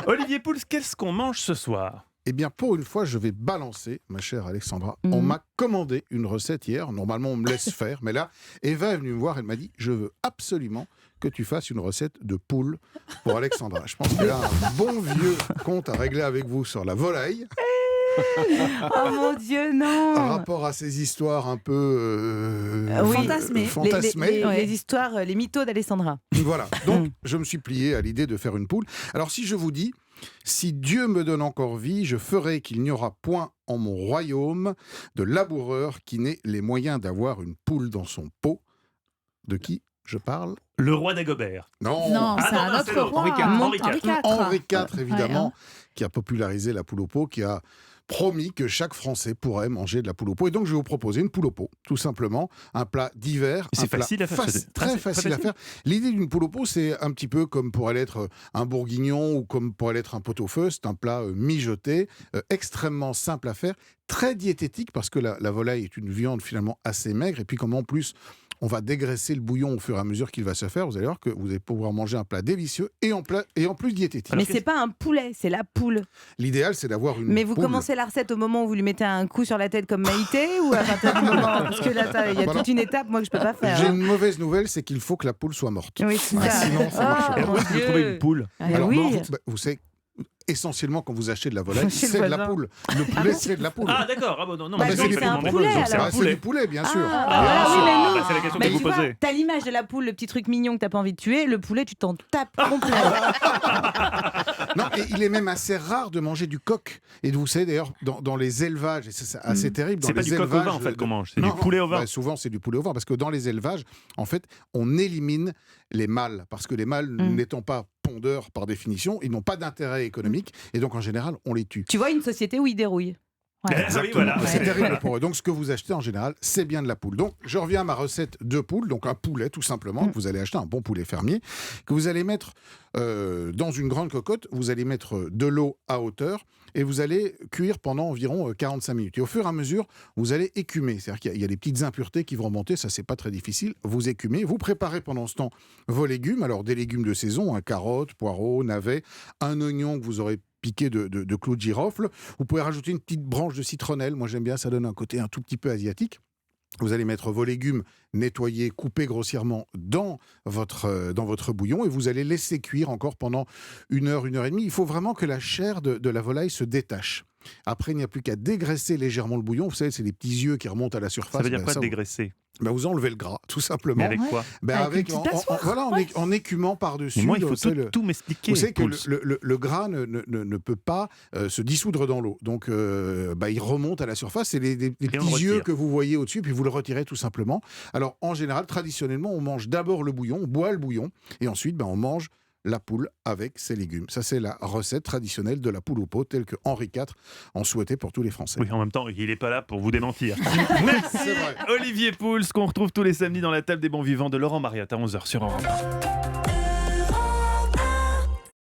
Olivier Pouls, qu'est-ce qu'on mange ce soir ? Eh bien, pour une fois, je vais balancer, ma chère Alexandra. On m'a commandé une recette hier. Normalement, on me laisse faire. Mais là, Eva est venue me voir. Elle m'a dit, je veux absolument que tu fasses une recette de poule pour Alexandra. Je pense qu'elle a un bon vieux compte à régler avec vous sur la volaille. Oh mon Dieu, non. Par rapport à ces histoires un peu fantasmées. fantasmées. Les histoires, les mythos d'Alessandra. Voilà. Donc, je me suis plié à l'idée de faire une poule. Alors, si je vous dis, si Dieu me donne encore vie, je ferai qu'il n'y aura point en mon royaume de laboureur qui n'ait les moyens d'avoir une poule dans son pot. De qui je parle ? Le roi d'Agobert. Non, c'est un autre roi. Henri IV. Henri IV, évidemment, qui a popularisé la poule au pot, qui a promis que chaque Français pourrait manger de la poule au pot. Et donc, je vais vous proposer une poule au pot, tout simplement. Un plat d'hiver. C'est facile à faire. Très facile à faire. L'idée d'une poule au pot, c'est un petit peu comme pourrait l'être un bourguignon ou comme pourrait l'être un pot-au-feu. C'est un plat mijoté, extrêmement simple à faire, très diététique, parce que la volaille est une viande finalement assez maigre. Et puis, comme en plus, on va dégraisser le bouillon au fur et à mesure qu'il va se faire. Vous allez voir que vous allez pouvoir manger un plat délicieux et en plus diététique. Mais c'est pas un poulet, c'est la poule. L'idéal, c'est d'avoir une Mais vous poule. commencez la recette au moment où vous lui mettez un coup sur la tête comme Maïté ou à partir du moment parce que là, il y a toute une étape moi que je peux pas faire. J'ai une mauvaise nouvelle, c'est qu'il faut que la poule soit morte. Oui, c'est ça. Sinon, ça marche pas. Où est-ce que vous trouvez une poule ? Alors, oui. non, vous savez, essentiellement, quand vous achetez de la volaille, Chez le c'est de la voisin. poule. Le poulet, c'est de la poule. Ah d'accord, ah bon, non, Bah, mais donc il c'est fallait un demander. poulet, Donc, c'est alors. un C'est poulet. du poulet, bien sûr. Ah, Bien voilà, sûr. oui, mais non. Bah, c'est la question Mais que vous tu vois, posez. t'as l'image de la poule, le petit truc mignon que t'as pas envie de tuer. Le poulet, tu t'en tapes complet. Non, et il est même assez rare de manger du coq. Et vous savez d'ailleurs, dans les élevages, et c'est assez terrible. Dans C'est pas les du coq au élevages vin en fait qu'on mange, c'est Non, du poulet au vin. bah, souvent, c'est du poulet au vin, parce que dans les élevages, en fait, on élimine les mâles, parce que les mâles, n'étant pas pondeurs par définition, ils n'ont pas d'intérêt économique, et donc en général, on les tue. Tu vois une société où ils dérouillent. Ouais. Ah oui, voilà. C'est terrible pour eux. Donc, ce que vous achetez en général, c'est bien de la poule. Donc, je reviens à ma recette de poule. Donc, un poulet, tout simplement, que vous allez acheter, un bon poulet fermier, que vous allez mettre dans une grande cocotte. Vous allez mettre de l'eau à hauteur et vous allez cuire pendant environ 45 minutes. Et au fur et à mesure, vous allez écumer. C'est-à-dire qu'il y a des petites impuretés qui vont remonter. Ça, c'est pas très difficile. Vous écumez. Vous préparez pendant ce temps vos légumes. Alors, des légumes de saison, carottes, poireaux, navets, un oignon que vous aurez piqué de clous de girofle. Vous pouvez rajouter une petite branche de citronnelle. Moi, j'aime bien, ça donne un côté un tout petit peu asiatique. Vous allez mettre vos légumes nettoyés, coupés grossièrement dans votre bouillon et vous allez laisser cuire encore pendant 1 heure, 1 heure et demie. Il faut vraiment que la chair de la volaille se détache. Après, il n'y a plus qu'à dégraisser légèrement le bouillon. Vous savez, c'est les petits yeux qui remontent à la surface. Ça veut dire quoi dégraisser ? Vous enlevez le gras, tout simplement. Mais avec quoi ? Avec une petite passoire. En écumant par-dessus. Mais moi, il faut tout m'expliquer. Vous savez que Pouls. le gras ne peut pas se dissoudre dans l'eau. Donc, il remonte à la surface. C'est les petits yeux que vous voyez au-dessus, puis vous le retirez tout simplement. Alors, en général, traditionnellement, on mange d'abord le bouillon, on boit le bouillon, et ensuite, on mange la poule avec ses légumes. Ça, c'est la recette traditionnelle de la poule au pot, telle que Henri IV en souhaitait pour tous les Français. Oui, en même temps, il n'est pas là pour vous démentir. Merci C'est vrai. Olivier Pouls, qu'on retrouve tous les samedis dans la table des bons vivants de Laurent Mariotte à 11h sur Europe 1.